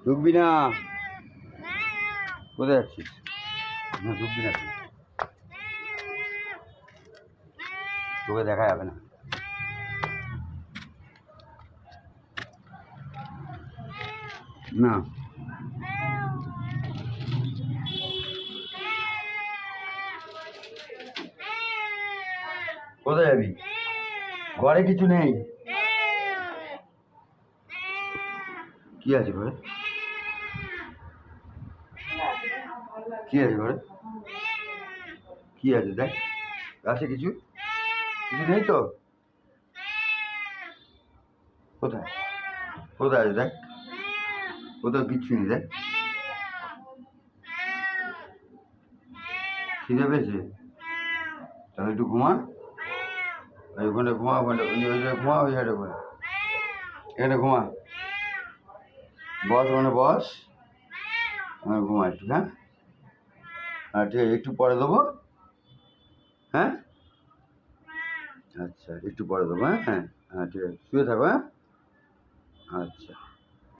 ঢুকবি না। কোথায় যাচ্ছিস? না ঢুকবি না তুই, তোকে দেখা যাবে না। না কোথায় যাবি? ঘরে কিছু নেই। কি আছে ঘরে? কি আছে ঘরে? কি আছে দেখ, আছে কিছু? কিছু নেই তো? কোথায়? কোথায় আছে দেখ, কোথাও কিচ্ছু নেই দেখ। খিদে পেয়েছে? তাহলে একটু ঘুমা। ওখানে ঘুমা, ওখানে ঘুমা, ওই সাইডে ঘুমা, এখানে ঘুমা, বস ওখানে বস, ওখানে ঘুমা একটু। হ্যাঁ হ্যাঁ ঠিক আছে, একটু পরে দেবো। হ্যাঁ আচ্ছা একটু পরে দেবো। হ্যাঁ হ্যাঁ হ্যাঁ ঠিক আছে, শুয়ে থাকো। হ্যাঁ আচ্ছা।